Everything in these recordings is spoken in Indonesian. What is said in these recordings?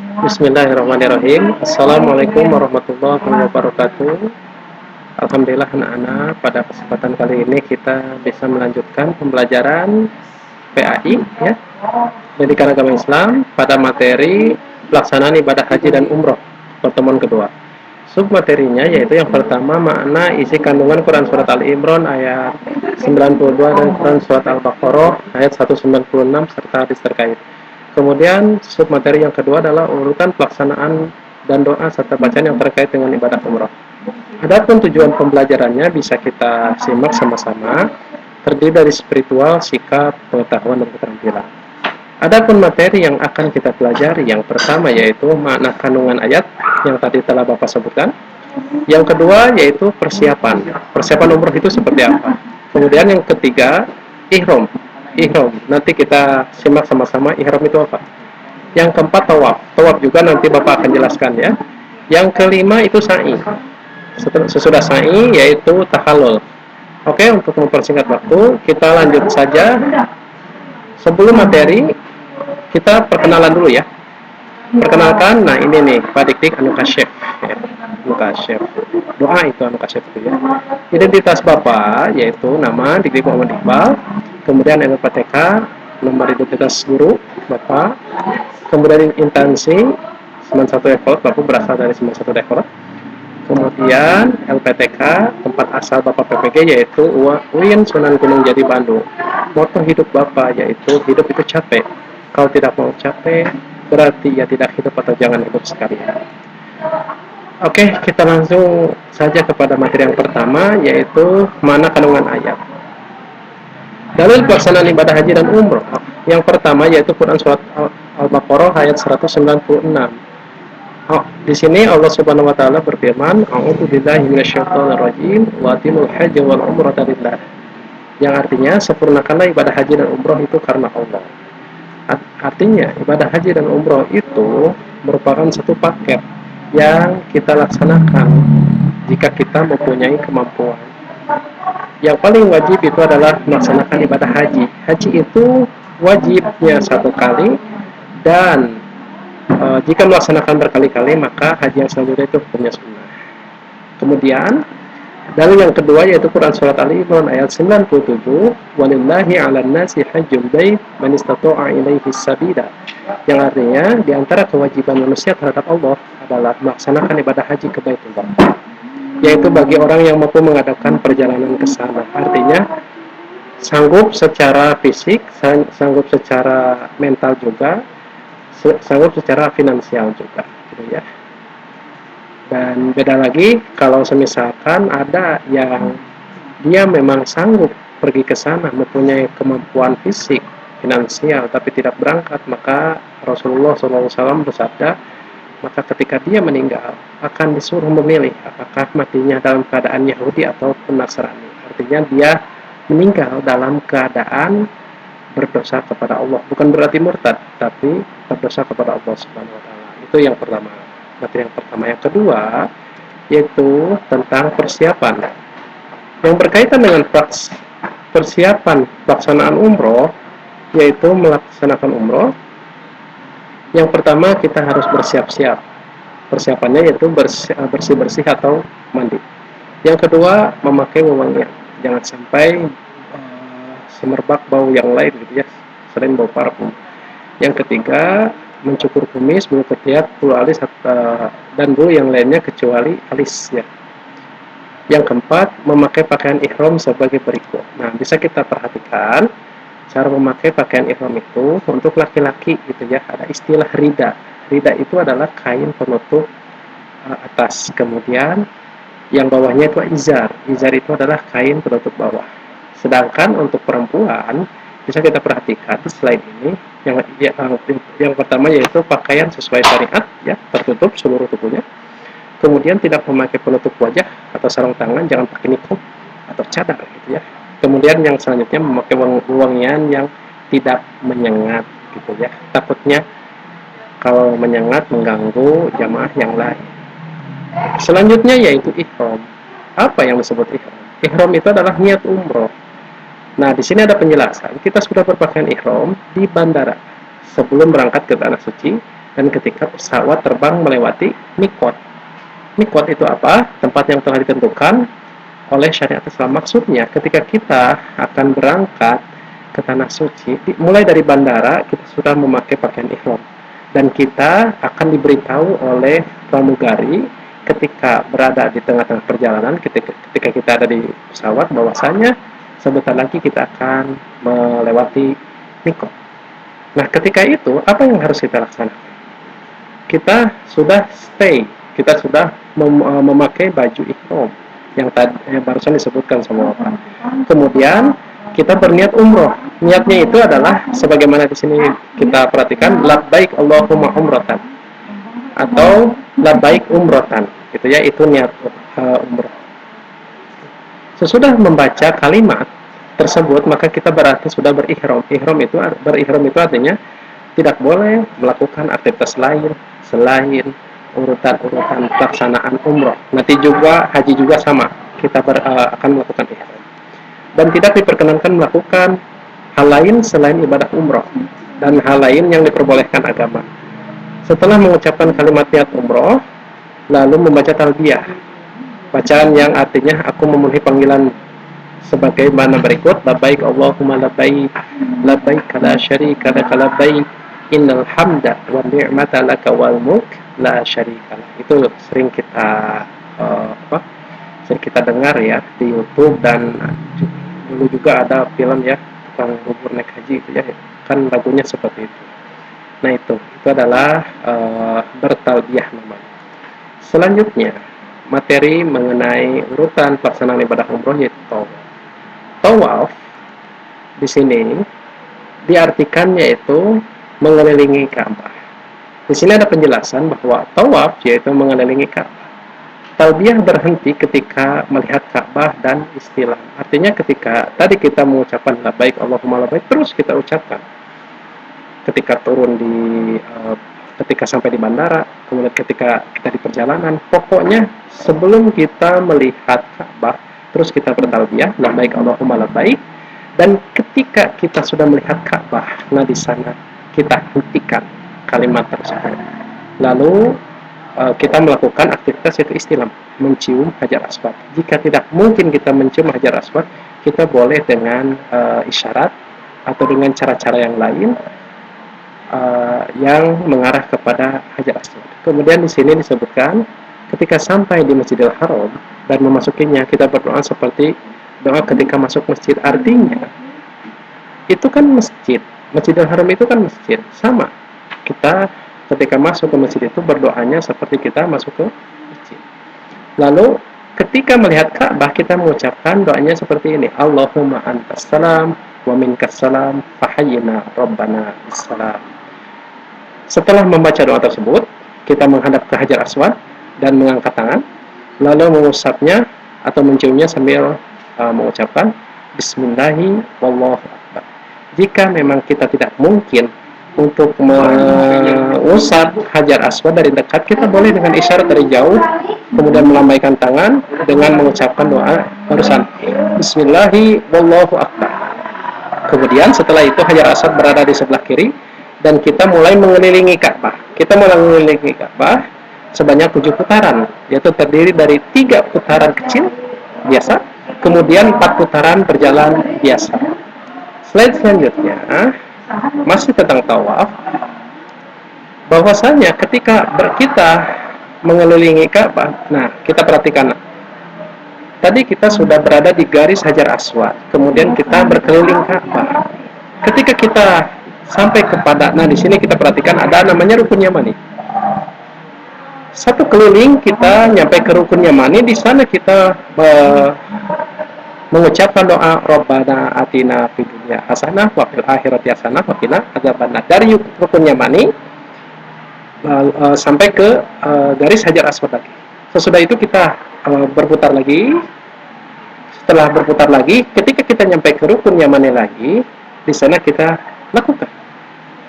Bismillahirrahmanirrahim. Assalamualaikum warahmatullahi wabarakatuh. Alhamdulillah anak-anak, pada kesempatan kali ini kita bisa melanjutkan pembelajaran PAI ya, Pendidikan Agama Islam pada materi pelaksanaan ibadah haji dan umroh pertemuan kedua. Submaterinya yaitu yang pertama makna isi kandungan Quran Surat Ali Imran ayat 92 dan Quran Surat Al-Baqarah ayat 196 serta hadis terkait. Kemudian submateri yang kedua adalah urutan pelaksanaan dan doa serta bacaan yang terkait dengan ibadah umroh. Adapun tujuan pembelajarannya bisa kita simak sama-sama, terdiri dari spiritual, sikap, pengetahuan, dan keterampilan. Adapun materi yang akan kita pelajari yang pertama yaitu makna kandungan ayat yang tadi telah Bapak sebutkan. Yang kedua yaitu persiapan. Persiapan umroh itu seperti apa? Kemudian yang ketiga, ihram. Ihram. Nanti kita simak sama-sama ihram itu apa. Yang keempat tawaf. Tawaf juga nanti Bapak akan jelaskan ya. Yang kelima itu sa'i. Sesudah sa'i yaitu tahallul. Oke, untuk mempersingkat waktu, kita lanjut saja. Sebelum materi, kita perkenalan dulu ya. Perkenalkan, nah ini nih Pak Dik-Dik Anu Kasyef ya. Anu Kasyef. Doa itu Anu Kasyef itu ya. Identitas Bapak yaitu nama Dik-Dik Muhammad Iqbal, kemudian NPTK, nomor identitas guru Bapak, kemudian instansi 91 Ekolot, Bapak berasal dari 91 Ekolot. Kemudian LPTK, tempat asal Bapak PPG yaitu UIN Sunan Gunung Jati Bandung. Moto hidup Bapak yaitu hidup itu capek. Kalau tidak mau capek, berarti ya tidak hidup atau jangan hidup sekalian. Oke, kita langsung saja kepada materi yang pertama yaitu mana kandungan ayat. Dalil pelaksanaan ibadah haji dan umroh. Yang pertama yaitu Quran Surat Al-Baqarah ayat 196. Di sini Allah Subhanahu wa taala berfirman, "A'udzubillahi minasyaitonirrajim, wa atimul hajja wal umrata lillah." Yang artinya sempurnakanlah ibadah haji dan umroh itu karena Allah. Artinya ibadah haji dan umroh itu merupakan satu paket yang kita laksanakan jika kita mempunyai kemampuan. Yang paling wajib itu adalah melaksanakan ibadah haji. Haji itu wajibnya satu kali, dan jika melaksanakan berkali-kali maka haji yang selanjutnya itu hukumnya sunnah. Kemudian dalil yang kedua yaitu Quran Surat Ali Imran ayat 97, walillahi 'alan nasi hajjul bait man istata'a ilaihi sabila. Yang artinya di antara kewajiban manusia terhadap Allah adalah melaksanakan ibadah haji ke Baitullah, yaitu bagi orang yang mampu mengadakan perjalanan ke sana. Artinya sanggup secara fisik, sanggup secara mental juga, sanggup secara finansial juga gitu ya. Dan beda lagi kalau semisalkan ada yang dia memang sanggup pergi ke sana, mempunyai kemampuan fisik, finansial, tapi tidak berangkat, maka Rasulullah SAW bersabda, maka ketika dia meninggal akan disuruh memilih apakah matinya dalam keadaan Yahudi ataupun Nasrani. Artinya dia meninggal dalam keadaan berdosa kepada Allah, bukan berarti murtad, tapi berdosa kepada Allah Subhanahu wa taala. Itu yang pertama, materi yang pertama. Yang kedua yaitu tentang persiapan yang berkaitan dengan persiapan pelaksanaan umroh, yaitu melaksanakan umroh. Yang pertama kita harus bersiap-siap. Persiapannya yaitu bersih-bersih atau mandi. Yang kedua memakai wewangian, jangan sampai semerbak bau yang lain gitu ya, selain bau parfum. Yang ketiga mencukur kumis, bulu ketiak, bulu alis dan bulu yang lainnya kecuali alis ya. Yang keempat memakai pakaian ihram sebagai berikut. Nah, bisa kita perhatikan cara memakai pakaian ihram itu untuk laki-laki gitu ya, ada istilah rida. Rida itu adalah kain penutup atas, kemudian yang bawahnya itu izar. Izar itu adalah kain penutup bawah. Sedangkan untuk perempuan bisa kita perhatikan selain ini yang pertama yaitu pakaian sesuai syariat ya, tertutup seluruh tubuhnya. Kemudian tidak memakai penutup wajah atau sarung tangan, jangan pakai niqab atau cadar gitu ya. Kemudian yang selanjutnya memakai wangian yang tidak menyengat gitu ya. Takutnya kalau menyengat mengganggu jamaah yang lain. Selanjutnya yaitu ihram. Apa yang disebut ihram? Ihram itu adalah niat umroh. Nah, di sini ada penjelasan. Kita sudah berpakaian ihram di bandara sebelum berangkat ke tanah suci. dan ketika pesawat terbang melewati mikot. Mikot itu apa? Tempat yang telah ditentukan oleh syariat Islam. Maksudnya ketika kita akan berangkat ke tanah suci, mulai dari bandara kita sudah memakai pakaian ihram, dan kita akan diberitahu oleh pramugari ketika berada di tengah-tengah perjalanan, ketika kita ada di pesawat, bahwasanya sebentar lagi kita akan melewati mikot. Nah, ketika itu apa yang harus kita laksanakan? Kita sudah stay, kita sudah memakai baju ihram yang tadi yang barusan disebutkan sama Bapak. Kemudian kita berniat umroh. Niatnya itu adalah sebagaimana di sini kita perhatikan, labbaik Allahumma umratan atau labbaik umrotan. Itu ya, itu niat umroh. Sesudah membaca kalimat tersebut, maka kita berarti sudah berihram. Berihram itu artinya tidak boleh melakukan aktivitas lain selain urutan-urutan pelaksanaan umroh. Nanti juga haji juga sama, kita akan melakukan ihram. Dan tidak diperkenankan melakukan hal lain selain ibadah umroh dan hal lain yang diperbolehkan agama. Setelah mengucapkan kalimat niat umroh, lalu membaca talbiyah, bacaan yang artinya aku memenuhi panggilan sebagaimana berikut: labbaik Allahumma labbaik, labbaik la syarika laka labbaik, innal hamda wan ni'mata laka wal mulk la syarikalah. Itu sering kita dengar ya di YouTube, dan dulu juga ada film ya, tukang bubur naik haji itu ya, kan lagunya seperti itu. Nah, itu adalah bertalbiyah namanya. Selanjutnya materi mengenai urutan pelaksanaan ibadah umroh yaitu tawaf. Tawaf di sini diartikan yaitu mengelilingi Ka'bah. Di sini ada penjelasan bahwa tawaf yaitu mengelilingi Ka'bah. Talbiyah berhenti ketika melihat Ka'bah dan istilam. Artinya ketika tadi kita mengucapkan labbaik Allahumma labbaik, terus kita ucapkan ketika turun ketika sampai di bandara, kemudian ketika kita di perjalanan. Pokoknya sebelum kita melihat Ka'bah, terus kita bertalbiyah labbaik Allahumma labbaik, dan ketika kita sudah melihat Ka'bah, nah di sana kita hentikan kalimat tersebut. Lalu kita melakukan aktivitas yaitu istilam, mencium Hajar Aswad. Jika tidak mungkin kita mencium Hajar Aswad, kita boleh dengan isyarat atau dengan cara-cara yang lain yang mengarah kepada Hajar Aswad. Kemudian di sini disebutkan ketika sampai di Masjidil Haram dan memasukinya, kita berdoa seperti doa ketika masuk masjid. Artinya itu kan masjid, Masjidil Haram itu kan masjid, sama kita ketika masuk ke masjid itu berdoanya seperti kita masuk ke masjid. Lalu ketika melihat Ka'bah, kita mengucapkan doanya seperti ini: Allahumma antas salam wa minkas salam fahayyina rabbana bissalam. Setelah membaca doa tersebut, kita menghadap ke Hajar Aswad dan mengangkat tangan, lalu mengusapnya atau menciumnya sambil mengucapkan Bismillahi wallahu akbar. Jika memang kita tidak mungkin untuk mengusap Hajar Aswad dari dekat, kita boleh dengan isyarat dari jauh, kemudian melambaikan tangan dengan mengucapkan doa barusan Bismillahi wallahu akbar. Kemudian setelah itu Hajar Aswad berada di sebelah kiri, dan kita mulai mengelilingi Ka'bah. Kita mulai mengelilingi Ka'bah sebanyak 7 putaran, yaitu terdiri dari 3 putaran kecil biasa, kemudian 4 putaran berjalan biasa. Slide selanjutnya masih tentang tawaf, bahwasanya ketika kita mengelilingi Ka'bah, nah kita perhatikan, tadi kita sudah berada di garis Hajar Aswad, kemudian kita berkeliling Ka'bah. Ketika kita sampai kepada, nah di sini kita perhatikan ada namanya rukun Yamani. Satu keliling kita nyampe ke rukun Yamani, di sana kita mengucapkan doa Rabbana atina fid dunya hasanah wa fil akhirati hasanah wa qina adzabannar. Dari rukun Yamani sampai ke garis Hajar Aswad lagi. Sesudah itu kita berputar lagi. Setelah berputar lagi, ketika kita nyampe ke rukun Yamani lagi, di sana kita lakukan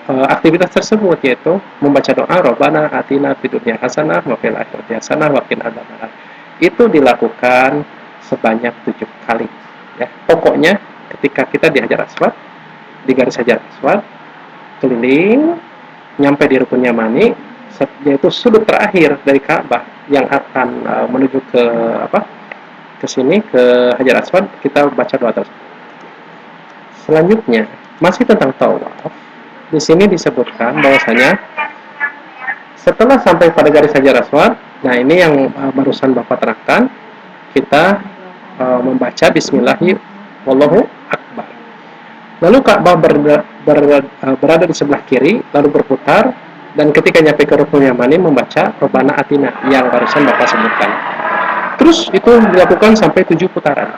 aktivitas tersebut, yaitu membaca doa Rabbana atina fid dunya hasanah wa fil akhirati hasanah wa qina adzabannar. Itu dilakukan sebanyak 7 kali ya. Pokoknya ketika kita di Hajar Aswad, di garis Hajar Aswad, keliling, nyampe di rukun Yamani, yaitu sudut terakhir dari Ka'bah yang akan menuju ke apa? Ke sini, ke Hajar Aswad, kita baca doa tersebut. Selanjutnya, masih tentang tawaf. Di sini disebutkan bahwasanya setelah sampai pada garis Hajar Aswad, nah ini yang barusan Bapak terangkan, kita membaca Bismillahirrahmanirrahim, Wallahu Akbar. Lalu Ka'bah berada di sebelah kiri, lalu berputar, dan ketika nyampe ke rukun Yamani membaca Robbana Atina yang barusan Bapak sebutkan. Terus itu dilakukan sampai 7 putaran.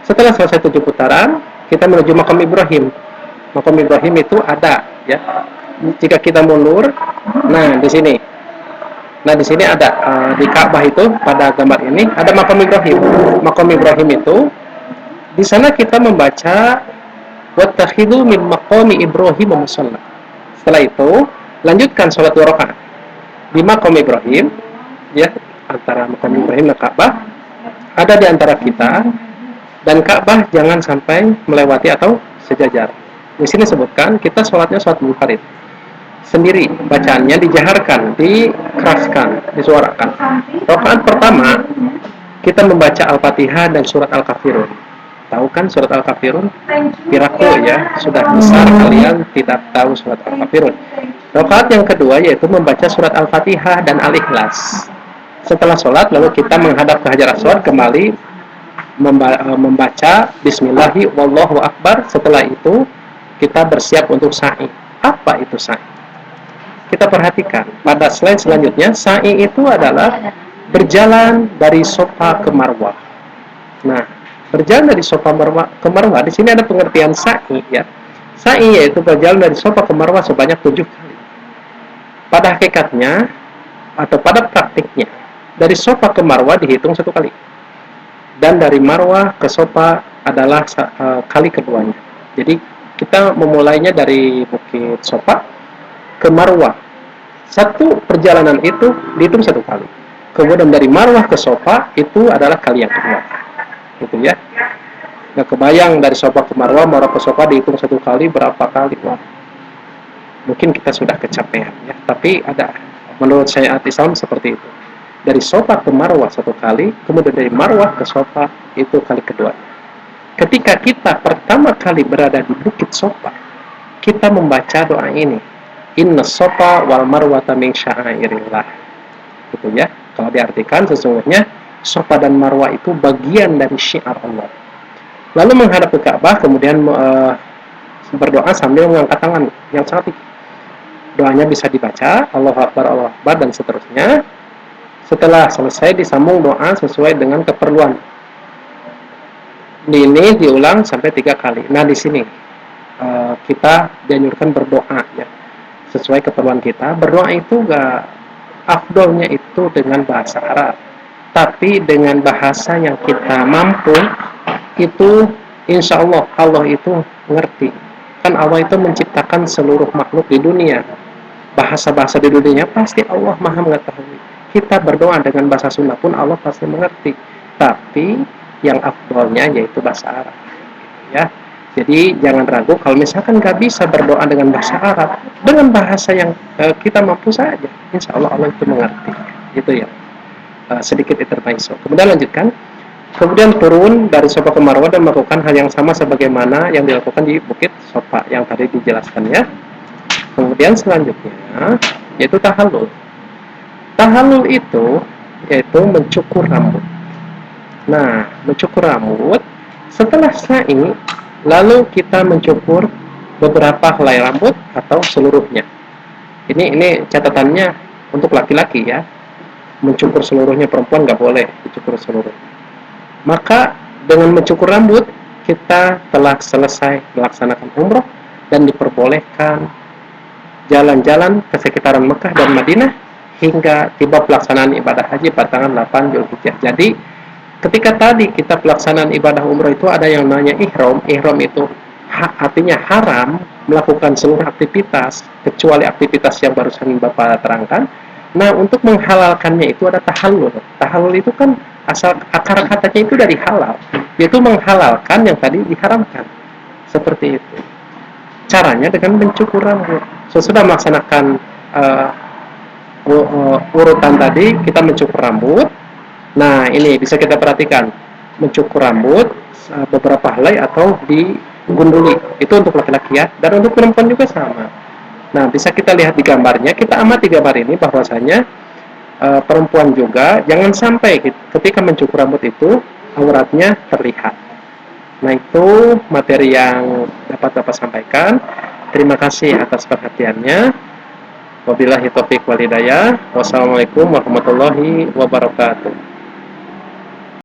Setelah selesai 7 putaran, kita menuju makam Ibrahim. Makam Ibrahim itu ada, ya. Jika kita mundur, nah di sini. Nah di sini ada di Ka'bah itu pada gambar ini ada makam Ibrahim. Makam Ibrahim itu di sana kita membaca wattakhidhu min maqami Ibrahim musalla. Setelah itu lanjutkan sholat 2 rakaat di makam Ibrahim, ya, antara makam Ibrahim dan Ka'bah ada di antara kita, dan Ka'bah jangan sampai melewati atau sejajar. Di sini sebutkan kita sholatnya sholat munfarid sendiri, bacaannya dijaharkan, dikeraskan, disuarakan. Rakaat pertama kita membaca Al-Fatihah dan surat Al-Kafirun. Tahu kan surat Al-Kafirun? Kiraku ya, sudah besar kalian tidak tahu surat Al-Kafirun. Rakaat yang kedua yaitu membaca surat Al-Fatihah dan Al-Ikhlas. Setelah sholat lalu kita menghadap ke Hajar Aswad, kembali membaca Bismillahirrahmanirrahim, Wallahu Akbar. Setelah itu kita bersiap untuk sa'i. Apa itu sa'i? Kita perhatikan pada slide selanjutnya, sa'i itu adalah berjalan dari Safa ke Marwah. Nah, berjalan dari Safa ke Marwah, di sini ada pengertian sa'i, ya. Sa'i yaitu berjalan dari Safa ke Marwah sebanyak 7 kali. Pada hakikatnya atau pada praktiknya, dari Safa ke Marwah dihitung 1 kali. Dan dari Marwah ke Safa adalah kali keduanya. Jadi kita memulainya dari Bukit Safa ke Marwah. Satu perjalanan itu dihitung 1 kali. Kemudian dari Marwah ke Safa itu adalah kali yang kedua. Gitu ya. Nah, kebayang dari Safa ke Marwah, Marwah ke Safa dihitung 1 kali, berapa kali? Wah, mungkin kita sudah kecapean ya. Tapi ada, menurut syariat Islam seperti itu. Dari Safa ke Marwah 1 kali, kemudian dari Marwah ke Safa itu kali kedua. Ketika kita pertama kali berada di Bukit Safa, kita membaca doa ini. Inna Safa wal Marwata min sya'airillah. Gitu ya. Kalau diartikan sesungguhnya Safa dan Marwah itu bagian dari syiar Allah. Lalu menghadap ke Ka'bah, kemudian berdoa sambil mengangkat tangan yang sangat tinggi. Doanya bisa dibaca Allahu Akbar, Allahu Akbar, dan seterusnya. Setelah selesai disambung doa sesuai dengan keperluan. Ini diulang sampai 3 kali. Nah di sini kita dianjurkan berdoa ya, sesuai keperluan kita. Berdoa itu gak afdolnya itu dengan bahasa Arab, tapi dengan bahasa yang kita mampu, itu insya Allah Allah itu ngerti. Kan Allah itu menciptakan seluruh makhluk di dunia. Bahasa-bahasa di dunia pasti Allah maha mengetahui. Kita berdoa dengan bahasa Sunda pun Allah pasti mengerti. Tapi yang afdolnya yaitu bahasa Arab. Ya. Jadi jangan ragu kalau misalkan nggak bisa berdoa dengan bahasa Arab, dengan bahasa yang kita mampu saja, insya Allah Allah itu mengerti. Itu ya, sedikit intermezzo. Kemudian lanjutkan. Kemudian turun dari Safa ke Marwah dan melakukan hal yang sama sebagaimana yang dilakukan di Bukit Safa yang tadi dijelaskan ya. Kemudian selanjutnya yaitu tahallul. Tahallul itu yaitu mencukur rambut. Nah, mencukur rambut setelah sa'i, lalu kita mencukur beberapa helai rambut atau seluruhnya. Ini catatannya untuk laki-laki ya. Mencukur seluruhnya, perempuan nggak boleh dicukur seluruhnya. Maka dengan mencukur rambut kita telah selesai melaksanakan umroh dan diperbolehkan jalan-jalan ke sekitaran Mekah dan Madinah hingga tiba pelaksanaan ibadah haji pada tanggal 8 Zulhijjah. Jadi ketika tadi kita pelaksanaan ibadah umroh itu ada yang namanya ihram. Ihram itu artinya haram melakukan seluruh aktivitas kecuali aktivitas yang barusan Bapak terangkan. Nah, untuk menghalalkannya itu ada tahallul. Tahallul itu kan asal akar katanya itu dari halal, yaitu menghalalkan yang tadi diharamkan. Seperti itu. Caranya dengan mencukur rambut. Sesudah melaksanakan urutan tadi, kita mencukur rambut. Nah, ini bisa kita perhatikan. Mencukur rambut beberapa helai atau digunduli. Itu untuk laki-laki ya. Dan untuk perempuan juga sama. Nah, bisa kita lihat di gambarnya. Kita amati gambar ini bahwasanya perempuan juga jangan sampai ketika mencukur rambut itu auratnya terlihat. Nah, itu materi yang dapat Bapak sampaikan. Terima kasih atas perhatiannya. Wabillahi taufiq wal hidayah. Wassalamualaikum warahmatullahi wabarakatuh.